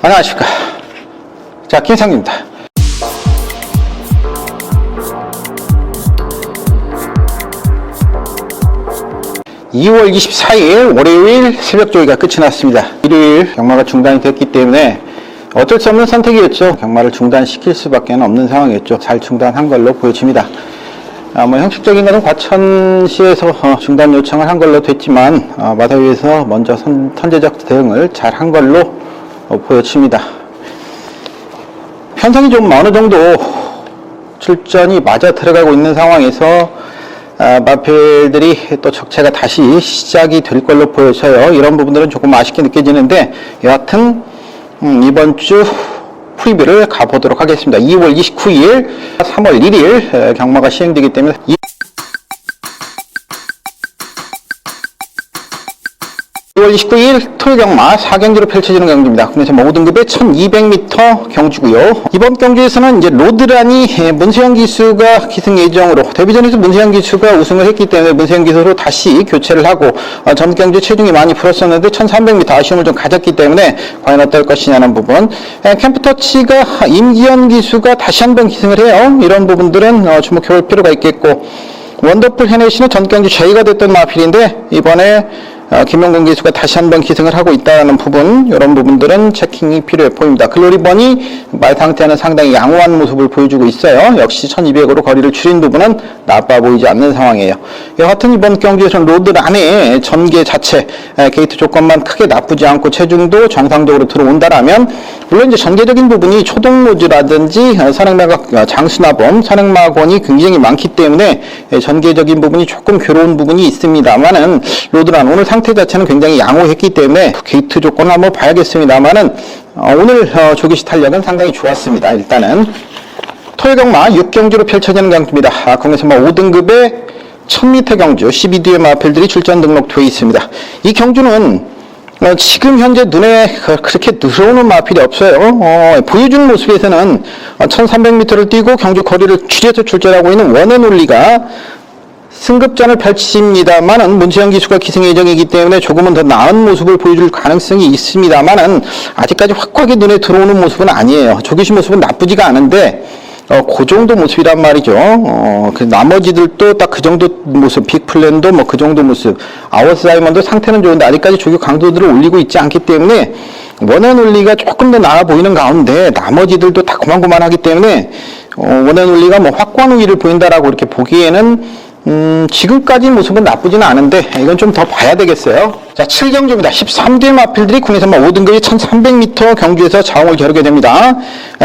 안녕하십니까. 자, 김상규입니다. (2월 24일) 월요일 새벽 조기가 끝이 났습니다. 일요일 경마가 중단이 됐기 때문에 어쩔 수 없는 선택이었죠. 경마를 중단시킬 수밖에 없는 상황이었죠. 잘 중단한 걸로 보여집니다. 형식적인 것은 과천시에서 중단 요청을 한 걸로 됐지만 마사위에서 먼저 선제적 대응을 잘 한 걸로 보여집니다. 편성이 좀 어느 정도 출전이 맞아 들어가고 있는 상황에서 마필들이 또 적체가 다시 시작이 될 걸로 보여져요. 이런 부분들은 조금 아쉽게 느껴지는데 여하튼 이번 주 프리뷰를 가보도록 하겠습니다. 2월 29일, 3월 1일 경마가 시행되기 때문에 2월 29일 토요 경마 4경주로 펼쳐지는 경주입니다. 그래서 5등급의 1200m 경주고요. 이번 경주에서는 이제 로드란이 문세영 기수가 기승 예정으로 데뷔전에서 문세영 기수가 우승을 했기 때문에 문세영 기수로 다시 교체를 하고 전 경주 체중이 많이 풀었었는데 1300m 아쉬움을 좀 가졌기 때문에 과연 어떨 것이냐는 부분. 캠프터치가 임기현 기수가 다시 한번 기승을 해요. 이런 부분들은 주목해볼 필요가 있겠고, 원더풀 헤네시는 전 경주 제의가 됐던 마필인데 이번에 김영곤 기수가 다시 한번 기승을 하고 있다는 부분, 이런 부분들은 체킹이 필요해 보입니다. 글로리번이 말 상태는 상당히 양호한 모습을 보여주고 있어요. 역시 1200으로 거리를 줄인 부분은 나빠 보이지 않는 상황이에요. 여하튼 이번 경기에서는 로드 안에 전개 자체 게이트 조건만 크게 나쁘지 않고 체중도 정상적으로 들어온다라면, 물론 이제 전개적인 부분이 초동로즈라든지 선행마각 장수나범, 선행마건이 굉장히 많기 때문에 전개적인 부분이 조금 괴로운 부분이 있습니다만은, 로드란 오늘 상태 자체는 굉장히 양호했기 때문에 게이트 조건을 한번 봐야겠습니다만은 오늘 조기시 탄력은 상당히 좋았습니다. 일단은 토요 경마 6경주로 펼쳐지는 경주입니다. 국내에서 5등급의 1000m 경주 12뒤의 마필들이 출전 등록되어 있습니다. 이 경주는 지금 현재 눈에 그렇게 들어오는 마필이 없어요. 보여주는 모습에서는 1300m를 뛰고 경주 거리를 줄여서 출전하고 있는 원앤올리가 승급전을 펼칩니다만은 문세영 기수가 기승 예정이기 때문에 조금은 더 나은 모습을 보여줄 가능성이 있습니다만은 아직까지 확고하게 눈에 들어오는 모습은 아니에요. 조기시 모습은 나쁘지가 않은데 그 정도 모습이란 말이죠. 그 나머지들도 딱 그 정도 모습, 빅플랜도 그 정도 모습, 아워스다이먼도 상태는 좋은데 아직까지 조기 강도들을 올리고 있지 않기 때문에 원앤올리가 조금 더 나아 보이는 가운데 나머지들도 다 고만고만하기 때문에 원앤올리가 확고한 우위를 보인다라고 이렇게 보기에는 지금까지 모습은 나쁘지는 않은데 이건 좀 더 봐야 되겠어요. 자, 7경주입니다. 13뒤의 마필들이 국내에서 5등급이 1300m 경주에서 자웅을 겨루게 됩니다.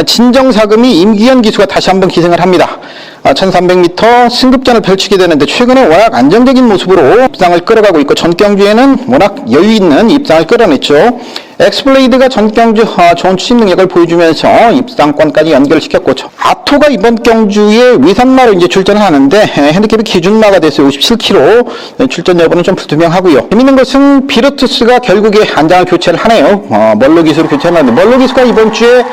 진정사금이 임기현 기수가 다시 한번 기승을 합니다. 1300m 승급전을 펼치게 되는데 최근에 워낙 안정적인 모습으로 입상을 끌어가고 있고 전 경주에는 워낙 여유 있는 입상을 끌어냈죠. 엑스플레이드가 전 경주 좋은 추진 능력을 보여주면서 입상권까지 연결시켰고, 아토가 이번 경주에 위산마로 이제 출전을 하는데 핸디캡이 기준마가 됐어요. 57kg. 출전 여부는 좀 불투명하고요. 재밌는 것은 비르투스가 결국에 안장을 교체를 하네요. 멀로 기수로 교체를 하는데, 멀로 기수가 이번 주에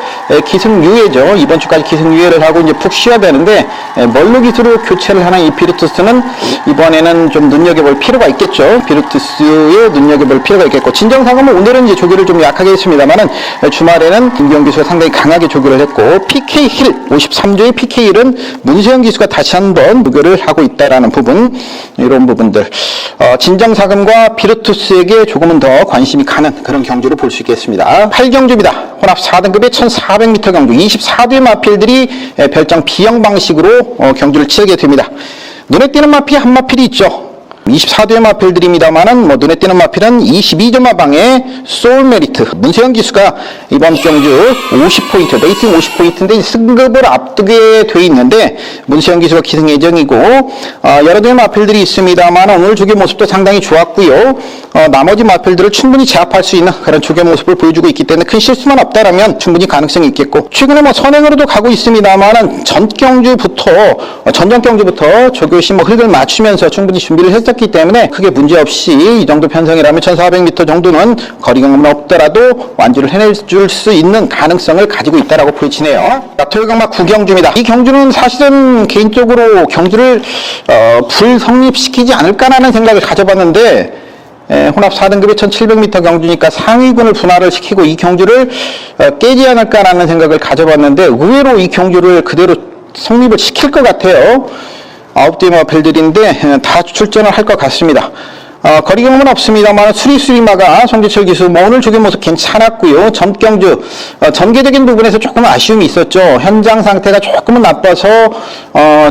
기승 유예죠. 이번 주까지 기승 유예를 하고 이제 푹 쉬어야 되는데 멀로 기수로 교체를 하는 이 비르투스는 이번에는 좀 눈여겨볼 필요가 있겠죠. 비르투스에 눈여겨볼 필요가 있겠고, 진정상금은 오늘은 이제 조교를 좀 약하게 했습니다만은 주말에는 김기현 기수가 상당히 강하게 조교를 했고, PK 힐 53조의 PK 힐은 문세영 기수가 다시 한번 조교를 하고 있다라는 부분, 이런 부분들 진정사금과 비르투스에게 조금은 더 관심이 가는 그런 경주로 볼 수 있겠습니다. 8경주입니다. 혼합 4등급의 1400m 경주 24뒤의 마필들이 별장 B형 방식으로 경주를 치르게 됩니다. 눈에 띄는 마필이 한 마필이 있죠. 24뒤의 마필들입니다만은 눈에 띄는 마필은 22점 마방의 소울메리트 문세영 기수가 이번 경주 50포인트, 레이팅 50포인트인데 승급을 앞두게 돼 있는데 문세영 기수가 기승 예정이고, 여러 대의 마필들이 있습니다만 오늘 조교 모습도 상당히 좋았고요. 나머지 마필들을 충분히 제압할 수 있는 그런 조교 모습을 보여주고 있기 때문에 큰 실수만 없다라면 충분히 가능성이 있겠고, 최근에 선행으로도 가고 있습니다만은 전전 경주부터 조교시 흙을 맞추면서 충분히 준비를 했었기 때문에 크게 문제없이 이 정도 편성이라면 1400m 정도는 거리감은 없더라도 완주를 해낼 수 있는 가능성을 가지고 있다라고 보여지네요. 토요 경마 9경주입니다. 이 경주는 사실은 개인적으로 경주를 불성립시키지 않을까라는 생각을 가져봤는데 혼합 4등급의 1700m 경주니까 상위군을 분할을 시키고 이 경주를 깨지 않을까라는 생각을 가져봤는데 의외로 이 경주를 그대로 성립을 시킬 것 같아요. 9대 마필들인데 다 출전을 할 것 같습니다. 거리 경험은 없습니다만 수리수리마가 송재철 기수 오늘 조교 모습 괜찮았고요. 전경주 전개적인 부분에서 조금 아쉬움이 있었죠. 현장 상태가 조금은 나빠서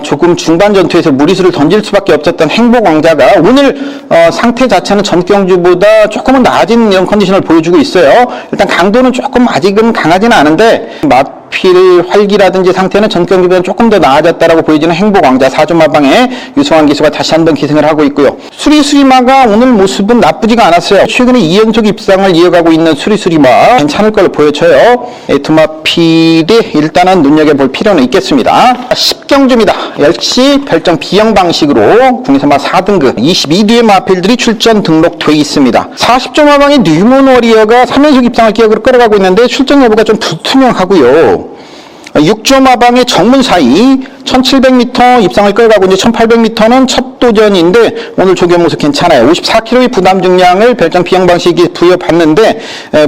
조금 중반 전투에서 무리수를 던질 수밖에 없었던 행복왕자가 오늘 상태 자체는 전경주보다 조금은 나아진 이런 컨디션을 보여주고 있어요. 일단 강도는 조금 아직은 강하지는 않은데 마필 활기라든지 상태는 전경주보다 조금 더 나아졌다라고 보여지는 행복왕자 4조 마방에 유성환 기수가 다시 한번 기승을 하고 있고요. 수리수리마가 오늘 모습은 나쁘지가 않았어요. 최근에 2연속 입상을 이어가고 있는 수리수리마 괜찮을 걸로 보여져요. 두 마필이 일단은 눈여겨볼 필요는 있겠습니다. 10경주입니다. 역시 별정 B형 방식으로 국내선마 4등급 22뒤의 마필들이 출전 등록돼 있습니다. 40조 마방의 뉴몬 워리어가 3연속 입상을 기억으로 끌어가고 있는데 출전 여부가 좀 불투명하고요. 6조 마방의 정문사이 1700m 입상을 끌어가고 이제 1800m는 첫 도전인데 오늘 조교 모습 괜찮아요. 54kg의 부담 중량을 별장 B형 방식이 부여받는데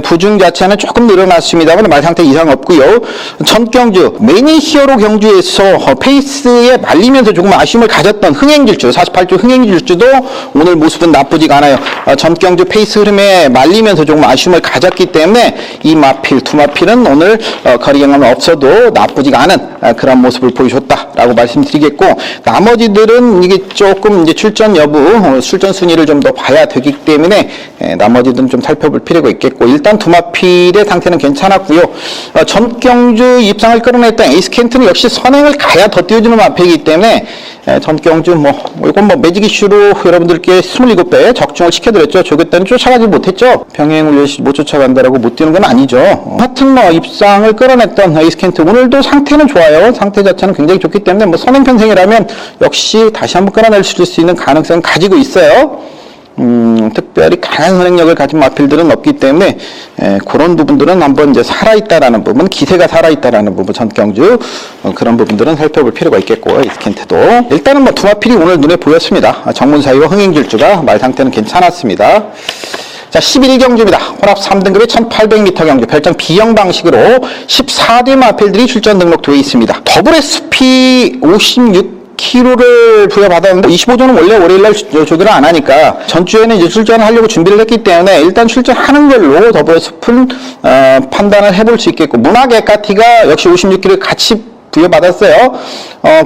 부중 자체는 조금 늘어났습니다만 말 상태 이상 없고요. 전경주 매니 히어로 경주에서 페이스에 말리면서 조금 아쉬움을 가졌던 흥행질주 48조 흥행질주도 오늘 모습은 나쁘지가 않아요. 전경주 페이스 흐름에 말리면서 조금 아쉬움을 가졌기 때문에 이 마필 두 마필은 오늘 거리 경험은 없어도 나쁘지가 않은 그런 모습을 보여줬다라고 말씀드리겠고 나머지들은 이게 조금 이제 출전 여부, 출전 순위를 좀 더 봐야 되기 때문에 나머지들은 좀 살펴볼 필요가 있겠고 일단 두 마필의 상태는 괜찮았고요. 전경주 입상을 끌어냈던 에이스 켄트는 역시 선행을 가야 더 띄워주는 마필이기 때문에 전경주 이건 매직 이슈로 여러분들께 27배 적중을 시켜드렸죠. 저 그때는 쫓아가지 못했죠. 병행을 못 쫓아간다라고 못 뛰는 건 아니죠. 하여튼 입상을 끌어냈던 에이스 켄트 오늘도 상태는 좋아요. 상태 자체는 굉장히 좋기 때문에 선행 편승이라면 역시 다시 한번 끌어낼 수 있는 가능성은 가지고 있어요. 특별히 강한 선행력을 가진 마필들은 없기 때문에 그런 부분들은 한번 이제 살아있다라는 부분, 기세가 살아있다라는 부분, 전경주 그런 부분들은 살펴볼 필요가 있겠고 이스켄트도 일단은 두 마필이 오늘 눈에 보였습니다. 정문사이와 흥행질주가 말 상태는 괜찮았습니다. 자, 11경주입니다. 혼합 3등급의 1800m 경주 별장 B형 방식으로 14대 마필들이 출전 등록되어 있습니다. 더블 SP 56kg를 부여받았는데 25조는 원래 월요일날 조교를 안 하니까 전주에는 이제 출전을 하려고 준비를 했기 때문에 일단 출전하는 걸로 더블 SP는 판단을 해볼 수 있겠고 문화개까티가 역시 56kg 같이 부여받았어요.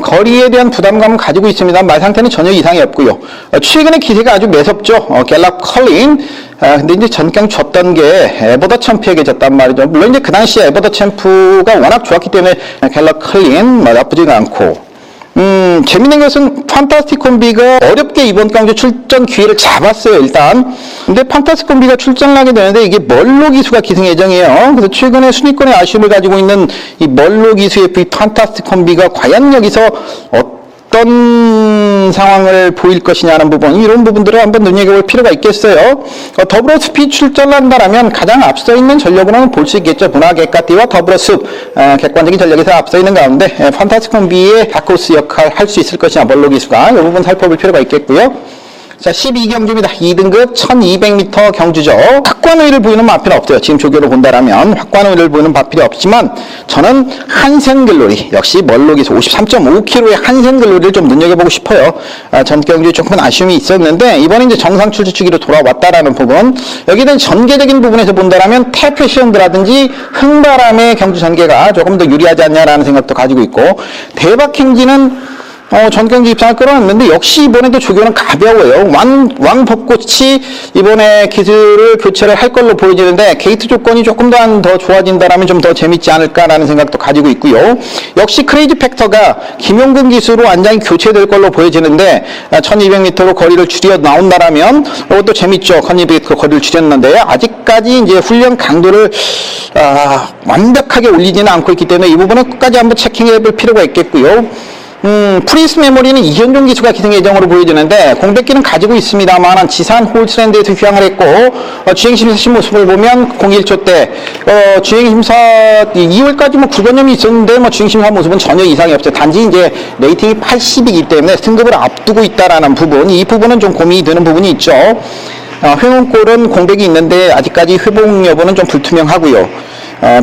거리에 대한 부담감은 가지고 있습니다. 말 상태는 전혀 이상이 없고요. 최근에 기세가 아주 매섭죠. 갤럽 컬린. 근데 이제 전경 졌던 게 에버더 챔프에게 졌단 말이죠. 물론 이제 그 당시에 에버더 챔프가 워낙 좋았기 때문에 갤럽 컬린 나쁘지가 않고. 재밌는 것은 판타스틱 콤비가 어렵게 이번 경주 출전 기회를 잡았어요, 일단. 근데 판타스틱 콤비가 출전을 하게 되는데 이게 멀로 기수가 기승 예정이에요. 그래서 최근에 순위권의 아쉬움을 가지고 있는 이 멀로 기수의 판타스틱 콤비가 과연 여기서 어떤 상황을 보일 것이냐는 부분, 이런 부분들을 한번 눈여겨볼 필요가 있겠어요. 더불어 숲이 출전한다라면 가장 앞서 있는 전력으로는 볼 수 있겠죠. 문화개까티와 더불어 숲 객관적인 전력에서 앞서 있는 가운데 판타스틱 콤비의 다크호스 역할 할 수 있을 것이냐 멀로 기수가 이 부분 살펴볼 필요가 있겠고요. 자, 12경주입니다. 2등급 1200m 경주죠. 확고한 의의를 보이는 마필은 없어요. 지금 조교로 본다라면 확고한 의의를 보이는 마필이 없지만 저는 한센글로리 역시 멀록에서 53.5kg의 한센글로리를 좀 눈여겨보고 싶어요. 전 경주에 조금은 아쉬움이 있었는데 이번에 이제 정상 출주기로 돌아왔다라는 부분 여기에 대한 전개적인 부분에서 본다라면 태프레시언드라든지 흥바람의 경주 전개가 조금 더 유리하지 않냐라는 생각도 가지고 있고 대박행진은 전경주 입상을 끌어냈는데 역시 이번에도 조교는 가벼워요. 왕벚꽃이 이번에 기술을 교체를 할 걸로 보여지는데 게이트 조건이 조금 더 좋아진다라면 좀 더 재밌지 않을까라는 생각도 가지고 있고요. 역시 크레이지 팩터가 김용근 기수로 완전히 교체될 걸로 보여지는데 1200m로 거리를 줄여 나온다라면 이것도 재밌죠. 1200m 거리를 줄였는데 아직까지 이제 훈련 강도를 완벽하게 올리지는 않고 있기 때문에 이 부분은 끝까지 한번 체킹해 볼 필요가 있겠고요. 프리스 메모리는 이현종 기수가 기승 예정으로 보여지는데 공백기는 가지고 있습니다만 지산 홀스랜드에서 휴양을 했고 주행심사 신모습을 보면 01초 때 주행심사 2월까지 구변염이 있었는데 주행심사 모습은 전혀 이상이 없어요. 단지 이제 레이팅이 80이기 때문에 승급을 앞두고 있다라는 부분 이 부분은 좀 고민이 되는 부분이 있죠. 회원골은 공백이 있는데 아직까지 회복 여부는 좀 불투명하고요.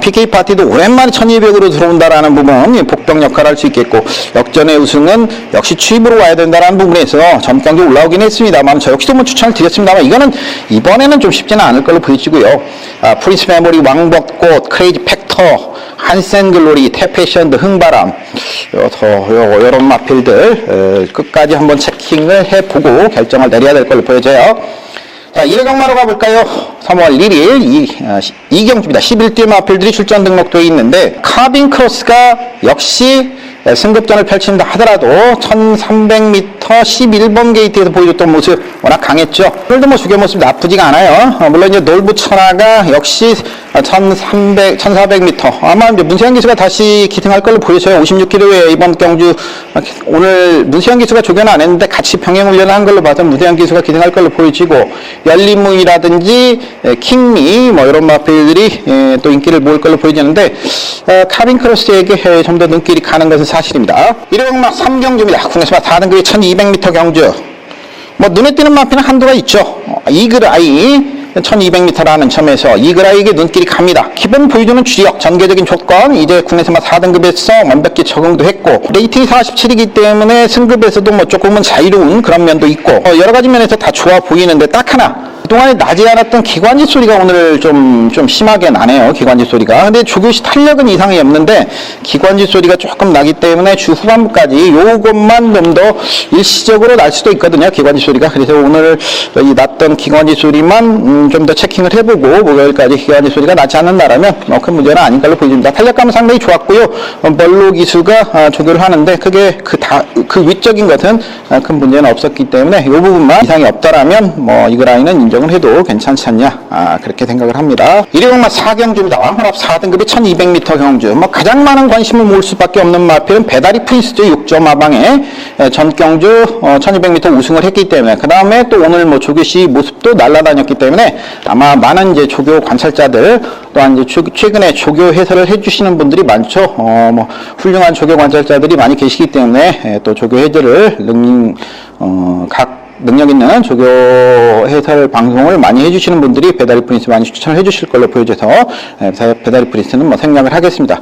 PK 파티도 오랜만에 1200으로 들어온다라는 부분, 복병 역할을 할 수 있겠고, 역전의 우승은 역시 추입으로 와야 된다라는 부분에서 점경기 올라오긴 했습니다만, 저 역시도 뭐 추천을 드렸습니다만, 이거는 이번에는 좀 쉽지는 않을 걸로 보여지고요. 프린스 메모리, 왕벚꽃, 크레이지 팩터, 한센 글로리, 태페션드, 흥바람, 이런 마필들, 끝까지 한번 체킹을 해보고 결정을 내려야 될 걸로 보여져요. 자, 1회 경마로 가볼까요? 3월 1일 2경주입니다. 11대 마필들이 출전 등록되어 있는데 카빈 크로스가 역시 승급전을 펼친다 하더라도 1300m 11번 게이트에서 보여줬던 모습 워낙 강했죠. 오늘도 뭐 주계 모습 나쁘지가 않아요. 물론 이제 놀부 천하가 역시 1400m 아마 이제 문세영 기수가 다시 기승할 걸로 보여져요. 56km에 이번 경주 오늘 문세영 기수가 조견을 안 했는데 같이 병행 훈련을 한 걸로 봐서 문세영 기수가 기승할 걸로 보여지고 열리무이라든지 킹미 뭐 이런 마필들이 또 인기를 모을 걸로 보여지는데 카빈 크로스에게 좀 더 눈길이 가는 것은 사실입니다. 1회 경마 3경주입니다. 국내에서 4등급의 1200m 경주. 뭐 눈에 띄는 마필은 한두가 있죠. 이글아이 1200m라는 점에서 이글아이에게 눈길이 갑니다. 기본 보여주는 주력, 전개적인 조건, 이제 국내에서 4등급에서 완벽히 적응도 했고, 레이팅이 47이기 때문에 승급에서도 뭐 조금은 자유로운 그런 면도 있고, 여러 가지 면에서 다 좋아 보이는데 딱 하나. 그동안에 나지 않았던 기관지 소리가 오늘 좀 심하게 나네요. 기관지 소리가. 근데 조교시 탄력은 이상이 없는데 기관지 소리가 조금 나기 때문에 주 후반부까지 요것만 좀 더 일시적으로 날 수도 있거든요. 기관지 소리가. 그래서 오늘 이 났던 기관지 소리만 좀 더 체킹을 해보고 목요일까지 기관지 소리가 나지 않는다라면 큰 문제는 아닌 걸로 보입니다. 탄력감은 상당히 좋았고요. 벌로 기수가 조교를 하는데 크게 그 위적인 것은 큰 문제는 없었기 때문에 이 부분만 이상이 없더라면 뭐 이 라인은 인정을 해도 괜찮지 않냐 그렇게 생각을 합니다. 1회 경마 4경주입니다. 혼합 4등급의 1200m 경주. 뭐 가장 많은 관심을 모을 수밖에 없는 마필은 배다리 프린스죠. 6점 마방에 전 경주 1200m 우승을 했기 때문에 그 다음에 또 오늘 뭐 조교시 모습도 날아다녔기 때문에 아마 많은 이제 조교 관찰자들 또한 이제 최근에 조교 해설을 해주시는 분들이 많죠. 뭐 훌륭한 조교 관찰자들이 많이 계시기 때문에 또 조교 해설을 각 능력 있는 조교 해설 방송을 많이 해주시는 분들이 배다리 프린스 많이 추천을 해주실 걸로 보여져서 배다리 프린스는 뭐 생략을 하겠습니다.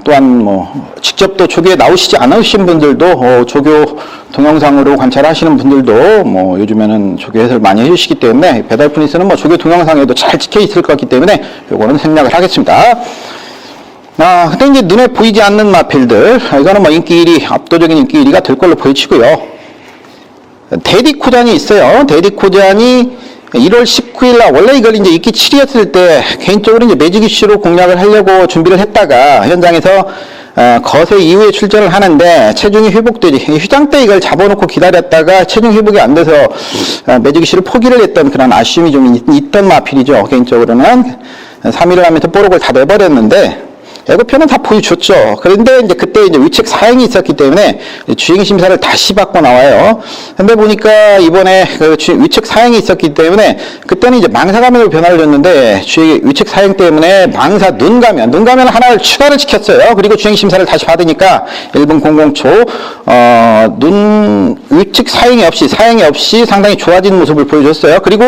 또한 뭐 직접 또 조교에 나오시지 않으신 분들도 조교 동영상으로 관찰하시는 분들도 뭐 요즘에는 조교 해설 많이 해주시기 때문에 배다리 프린스는 뭐 조교 동영상에도 잘 찍혀 있을 거기 때문에 요거는 생략을 하겠습니다. 근데 이제 눈에 보이지 않는 마필들 이거는 뭐 인기 1위 압도적인 인기 1위가 될 걸로 보여지고요. 데디코잔이 있어요. 데디코잔이 1월 19일 날 원래 이걸 이제 인기 7위였을 때 개인적으로 이제 매직 이슈로 공략을 하려고 준비를 했다가 현장에서 거세 이후에 출전을 하는데 체중이 회복되지 휴장 때 이걸 잡아놓고 기다렸다가 체중 회복이 안 돼서 매직 이슈를 포기를 했던 그런 아쉬움이 좀 있던 마필이죠. 개인적으로는 3위를 하면서 뽀록을 다 내버렸는데 예고편은 다 보여줬죠. 그런데 이제 그때 이제 위책 사행이 있었기 때문에 주행 심사를 다시 받고 나와요. 근데 보니까 이번에 그 위책 사행이 있었기 때문에 그때는 이제 망사 가면으로 변화를 줬는데 위책 사행 때문에 망사 눈 가면 하나를 추가를 시켰어요. 그리고 주행 심사를 다시 받으니까 1분 00초 눈 위책 사행이 없이 상당히 좋아진 모습을 보여줬어요. 그리고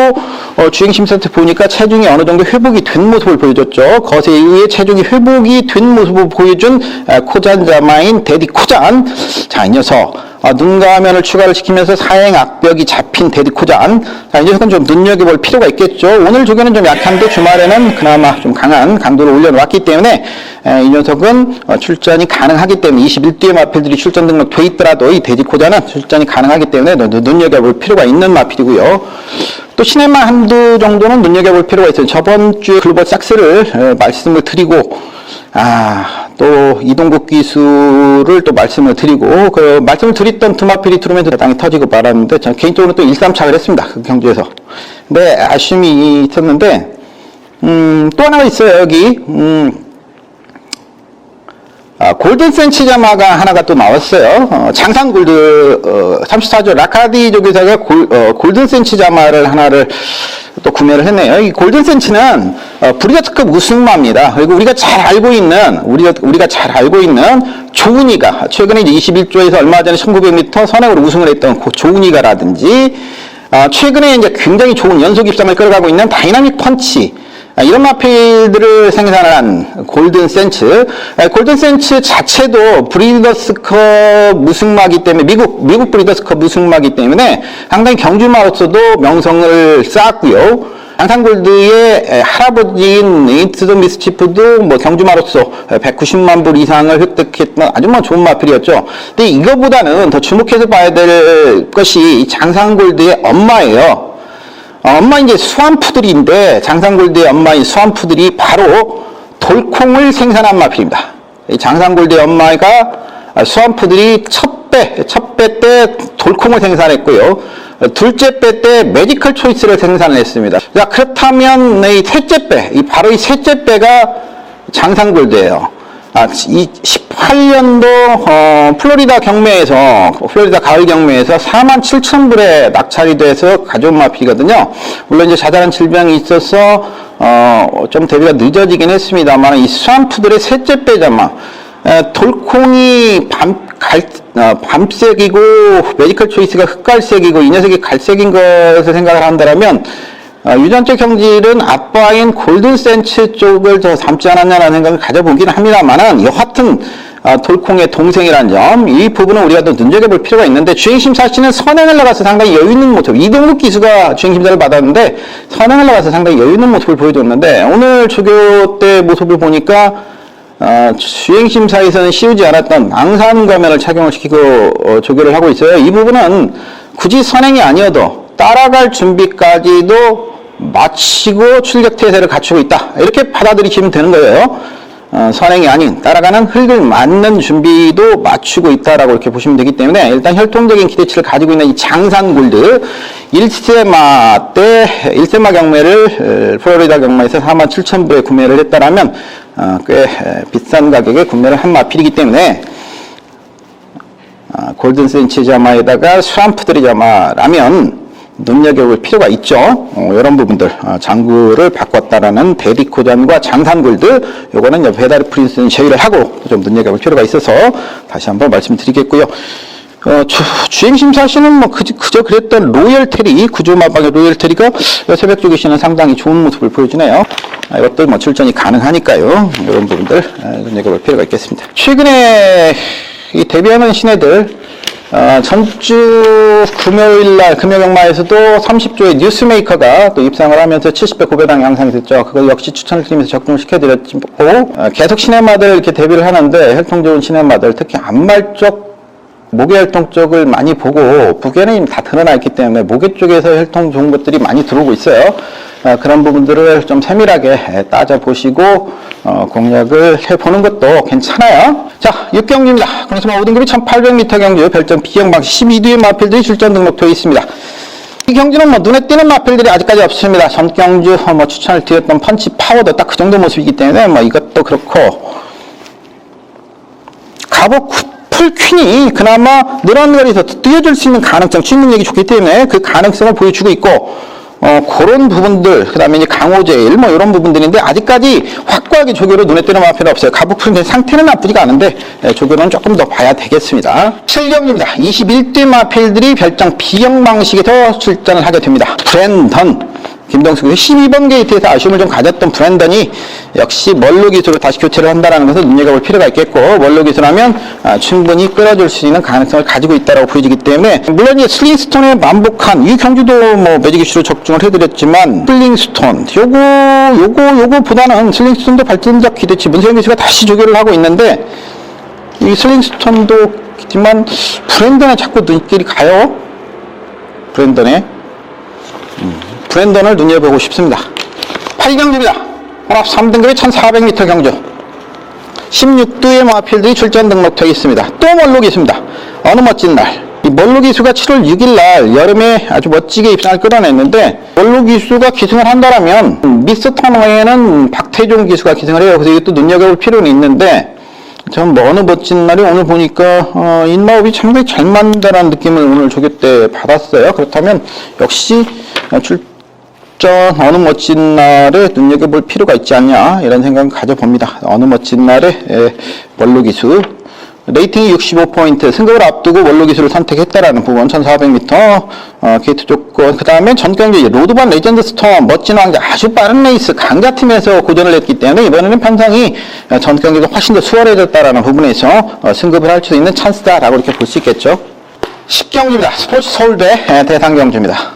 주행 심사 때 보니까 체중이 어느 정도 회복이 된 모습을 보여줬죠. 거세 이후에 체중이 회복이 된 모습을 보여준 코잔자마인 데디코잔. 자, 이 녀석 눈가면을 추가를 시키면서 사행 악벽이 잡힌 데디코잔. 자, 이 녀석은 좀 눈여겨볼 필요가 있겠죠. 오늘 조교는 좀 약한데 주말에는 그나마 좀 강한 강도를 올려놓았기 때문에 이 녀석은 출전이 가능하기 때문에 21뒤의 마필들이 출전 등록돼 있더라도 이 데디코잔은 출전이 가능하기 때문에 눈여겨볼 필요가 있는 마필이고요. 또 시네마 한두 정도는 눈여겨볼 필요가 있어요. 저번 주에 글로벌 삭스를 말씀을 드리고 또 이동국 기수를 또 말씀을 드리고 그 말씀을 드렸던 드마필이 들어오면서 땅이 터지고 말았는데 저는 개인적으로 또 1-3착을 했습니다. 그 경주에서. 근데 아쉬움이 있었는데 또 하나가 있어요. 여기 골든 센치자마가 하나가 또 나왔어요. 장산 골드 34조 라카디 조교사가 골든 센치자마를 하나를 또 구매를 했네요. 이 골든 센치는 브리거트급 우승마입니다. 그리고 우리가 잘 알고 있는 조은이가 최근에 이제 21조에서 얼마 전에 1900m 선행으로 우승을 했던 그 조은이가라든지 최근에 이제 굉장히 좋은 연속 입상을 끌어가고 있는 다이나믹 펀치, 이런 마필들을 생산한 골든 센츠. 골든 센츠 자체도 브리더스컵 무승마기 때문에, 미국 브리더스컵 무승마기 때문에 상당히 경주마로서도 명성을 쌓았고요. 장산골드의 할아버지인 네이트 더 미스치프도 뭐 경주마로서 190만 불 이상을 획득했던 아주 뭐 좋은 마필이었죠. 근데 이거보다는 더 주목해서 봐야 될 것이 장산골드의 엄마예요. 엄마 이제 수완푸들인데, 장산골드의 엄마인 수완푸들이 바로 돌콩을 생산한 마필입니다. 이 장산골드의 엄마가 수완푸들이 첫 배 때 돌콩을 생산했고요. 둘째 배 때 매지컬 초이스를 생산을 했습니다. 자, 그렇다면 이 셋째 배, 바로 이 셋째 배가 장산골드예요. 이 18년도 플로리다 경매에서, 플로리다 가을 경매에서 47,000불에 낙찰이 돼서 가져온 마필이거든요. 물론 이제 자잘한 질병이 있어서 좀 데뷔가 늦어지긴 했습니다만, 이 수완푸들의 셋째 배자마, 돌콩이 밤색이고 매지컬 초이스가 흑갈색이고 이 녀석이 갈색인 것을 생각을 한다면, 유전적 형질은 아빠인 골든 센츠 쪽을 더 닮지 않았냐라는 생각을 가져보긴 합니다만은, 여하튼 돌콩의 동생이라는 점, 이 부분은 우리가 더 눈여겨볼 필요가 있는데, 주행심사 씨는 선행을 나가서 상당히 여유 있는 모습, 이동욱 기수가 주행심사를 받았는데 선행을 나가서 상당히 여유 있는 모습을 보여줬는데, 오늘 조교 때 모습을 보니까 주행심사에서는 씌우지 않았던 앙산가면을 착용을 시키고 조교를 하고 있어요. 이 부분은 굳이 선행이 아니어도 따라갈 준비까지도 마치고 출격태세를 갖추고 있다, 이렇게 받아들이시면 되는 거예요. 선행이 아닌 따라가는 흙을 맞는 준비도 맞추고 있다라고 이렇게 보시면 되기 때문에, 일단 혈통적인 기대치를 가지고 있는 이 장산골드 1세마 경매를 플로리다 경매에서 47,000불에 구매를 했다라면 꽤 비싼 가격에 구매를 한 마필이기 때문에, 골든 센치 자마에다가 수완푸들의 자마라면 눈여겨볼 필요가 있죠. 이런 부분들, 장구를 바꿨다라는 데디코잔과 장산골드, 요거는 배다리 프린스는 제외를 하고 좀 눈여겨볼 필요가 있어서 다시 한번 말씀드리겠고요. 주행심사시는 뭐 그저 그랬던 로열테리, 구조마방의 로열테리가 새벽 조기시는 상당히 좋은 모습을 보여주네요. 이것도 뭐 출전이 가능하니까요. 이런 부분들 눈여겨볼 필요가 있겠습니다. 최근에 이 데뷔하는 신예들, 전주 금요일날 금요경마에서도 30조의 뉴스메이커가 또 입상을 하면서 70배 고배당 양상이 됐죠. 그걸 역시 추천을 드리면서 적중을 시켜드렸고, 계속 신예마들 이렇게 데뷔를 하는데, 혈통 좋은 신예마들, 특히 안말 쪽, 모계 혈통 쪽을 많이 보고, 부계는 이미 다 드러나 있기 때문에 모계 쪽에서 혈통 좋은 것들이 많이 들어오고 있어요. 그런 부분들을 좀 세밀하게 따져보시고 공략을 해보는 것도 괜찮아요. 자, 6경주입니다. 그래서 5등급이 1800m 경주, 별점 B형 방식 12뒤의 마필들이 출전 등록되어 있습니다. 이 경주는 뭐 눈에 띄는 마필들이 아직까지 없습니다. 전 경주 뭐 추천을 드렸던 펀치 파워도 딱 그 정도 모습이기 때문에 뭐 이것도 그렇고, 갑오 풀퀸이 그나마 늘어난 거리에서 뛰어줄 수 있는 가능성, 취능력이 좋기 때문에 그 가능성을 보여주고 있고, 그런 부분들, 그 다음에 이제 강호제일, 뭐 이런 부분들인데, 아직까지 확고하게 조교로 눈에 띄는 마필은 없어요. 가복풀 상태는 나쁘지가 않은데, 조교는 조금 더 봐야 되겠습니다. 7경입니다. 21대 마필들이 별장 B형 방식에서 출전을 하게 됩니다. 브랜던, 김동숙 12번 게이트에서 아쉬움을 좀 가졌던 브랜던이 역시 멀로 기술로 다시 교체를 한다는 것을 눈여겨볼 필요가 있겠고, 멀로 기술하면 충분히 끌어줄 수 있는 가능성을 가지고 있다고 보여지기 때문에, 물론 이제 슬링스톤에 만복한 이 경주도 뭐 매직 이슈로 적중을 해드렸지만, 슬링스톤 요거보다는 슬링스톤도 발전적 기대치, 문세영 기수가 다시 조교를 하고 있는데, 이 슬링스톤도 있지만 브랜던에 자꾸 눈길이 가요. 브랜던을 눈여보고 싶습니다. 8경주입니다. 혼합 3등급의 1400m 경주. 16두의 마필들이 출전 등록되어 있습니다. 또 멀록이 있습니다. 어느 멋진 날. 이 멀록이수가 7월 6일날 여름에 아주 멋지게 입상을 끌어냈는데, 멀록이수가 기승을 한다면 미스 터너에는 박태종 기수가 기승을 해요. 그래서 이것도 눈여겨볼 필요는 있는데, 전 뭐 어느 멋진 날이 오늘 보니까 인마업이 상당히 잘 맞는다는 느낌을 오늘 조교 때 받았어요. 그렇다면 역시 어느 멋진 날에 눈여겨볼 필요가 있지 않냐, 이런 생각을 가져봅니다. 어느 멋진 날에 멀록이수 레이팅이 65포인트, 승급을 앞두고 원로 기술을 선택했다라는 부분, 1400m, 게이트 조건, 그 다음에 전 경기, 로드반 레전드 스톰, 멋진 왕자, 아주 빠른 레이스, 강자팀에서 고전을 했기 때문에 이번에는 편성이 전 경기가 훨씬 더 수월해졌다라는 부분에서 승급을 할 수 있는 찬스다라고 이렇게 볼 수 있겠죠. 10경기입니다. 스포츠 서울대 대상 경기입니다.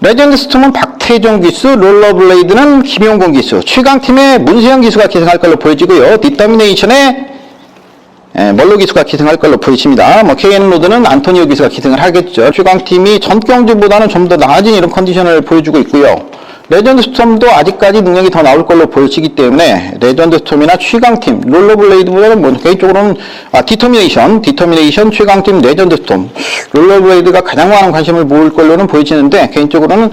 레전드 스톰은 박태종 기수, 롤러블레이드는 김용곤 기수, 최강팀의 문세영 기수가 기승할 걸로 보여지고요. 디터미네이션의 멀로 기수가 기승할 걸로 보이십니다. KN로드는 안토니오 기수가 기승을 하겠죠. 최강팀이 전 경주보다는 좀 더 나아진 이런 컨디션을 보여주고 있고요. 레전드 스톰도 아직까지 능력이 더 나올 걸로 보여지기 때문에 레전드 스톰이나 최강팀, 롤러블레이드보다는 개인적으로는 디터미네이션, 최강팀, 레전드 스톰, 롤러블레이드가 가장 많은 관심을 모을 걸로는 보여지는데 개인적으로는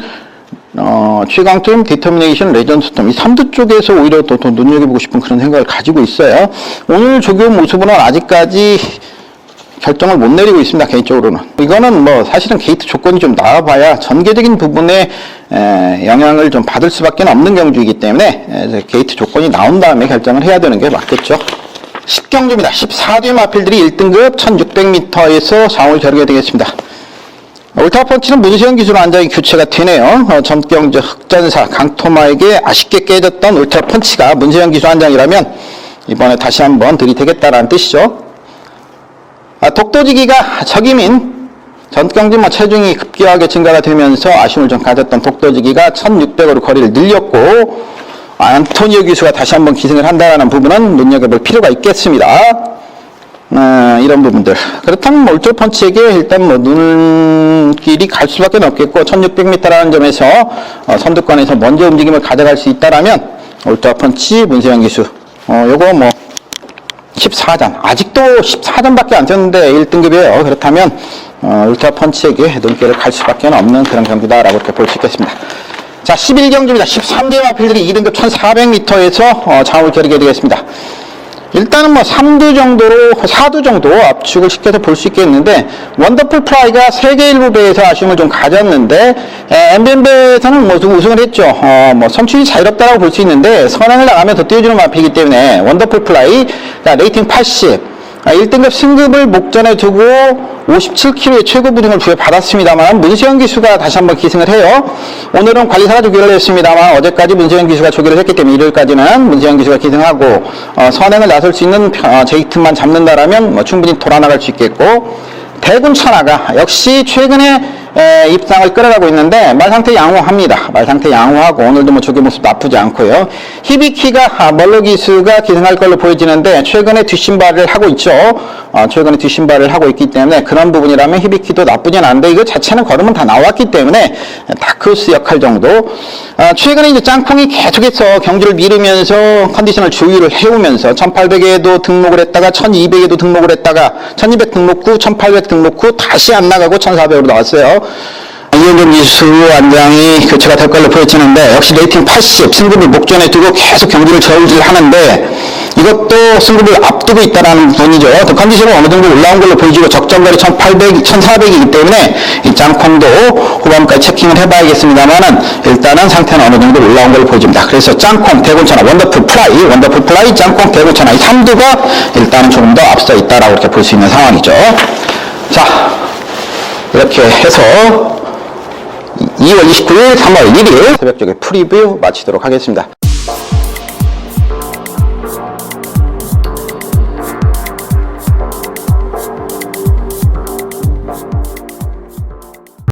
최강팀, 디터미네이션, 레전드 스톰 이 3두 쪽에서 오히려 더 눈여겨보고 싶은 그런 생각을 가지고 있어요. 오늘 조교 모습으로는 아직까지 결정을 못 내리고 있습니다. 개인적으로는 이거는 사실은 게이트 조건이 좀 나와봐야 전개적인 부분에 영향을 좀 받을 수밖에 없는 경주이기 때문에 게이트 조건이 나온 다음에 결정을 해야 되는 게 맞겠죠. 10경주입니다. 14대 마필들이 1등급 1600m에서 상을 겨루게 되겠습니다. 울트라펀치는 문세영 기수로 완전히 교체가 되네요. 전경주 흑전사 강토마에게 아쉽게 깨졌던 울트라펀치가 문세영 기수 한 장이라면 이번에 다시 한번 들이대겠다라는 뜻이죠. 독도지기가 적임인 전경주 체중이 급격하게 증가가 되면서 아쉬움을 좀 가졌던 독도지기가 1600으로 거리를 늘렸고 안토니오 기수가 다시 한번 기승을 한다는 부분은 눈여겨볼 필요가 있겠습니다. 이런 부분들. 그렇다면 울트라펀치에게 일단 눈길이 갈 수밖에 없겠고 1600m라는 점에서 선두권에서 먼저 움직임을 가져갈 수 있다라면 울트라펀치 문세영 기수 요거 14전 아직도 14전밖에 안 뛰었는데 1등급이에요. 그렇다면 울트라펀치에게 눈길을 갈 수밖에 없는 그런 경기다라고 이렇게 볼 수 있겠습니다. 자, 11경주입니다. 13대 마필들이 2등급 1400m에서 장을 겨루게 되겠습니다. 일단은 3두 정도로, 4두 정도 압축을 시켜서 볼 수 있겠는데, 원더풀 프라이가 세계 1부배에서 아쉬움을 좀 가졌는데, 엠벤베에서는 우승을 했죠. 선출이 자유롭다라고 볼 수 있는데, 선행을 나가면 더 뛰어주는 마필이기 때문에, 원더풀 프라이, 레이팅 80, 1등급 승급을 목전에 두고 57kg의 최고 부등을 부여받았습니다만 문세영 기수가 다시 한번 기승을 해요. 오늘은 관리사가 조기를 했습니다만 어제까지 문세영 기수가 조기를 했기 때문에 일요일까지는 문세영 기수가 기승하고 선행을 나설 수 있는 제이틈만 잡는다라면 충분히 돌아나갈 수 있겠고 대군 천하가 역시 최근에 입상을 끌어가고 있는데 말상태 양호합니다. 말상태 양호하고 오늘도 조기 모습 나쁘지 않고요. 히비키가 멀로 기수가 기승할 걸로 보여지는데 최근에 뒷신발을 하고 있죠. 최근에 뒷신발을 하고 있기 때문에 그런 부분이라면 히비키도 나쁘진 않은데 이거 자체는 걸음은 다 나왔기 때문에 다크호스 역할 정도. 최근에 이제 짱콩이 계속해서 경주를 미루면서 컨디션을 조율을 해오면서 1800에도 등록을 했다가 1200에도 등록을 했다가 1200 등록 후 1800 등록 후 다시 안 나가고 1400으로 나왔어요. 이현종 기수 완장이 교체가 될 걸로 보여지는데 역시 레이팅 80 승급을 목전에 두고 계속 경기를 저울질하는데 이것도 승급을 앞두고 있다는 분이죠. 또 컨디션은 어느 정도 올라온 걸로 보여지고 적정거리 1800, 1400이기 때문에 이 짱콩도 후반까지 체킹을 해봐야겠습니다만은 일단은 상태는 어느 정도 올라온 걸로 보여집니다. 그래서 짱콩, 대군천하, 원더풀 플라이, 짱콩, 대군천하 이 3두가 일단은 조금 더 앞서 있다라고 이렇게 볼 수 있는 상황이죠. 자, 이렇게 해서 2월 29일, 3월 1일 새벽쪽에 프리뷰 마치도록 하겠습니다.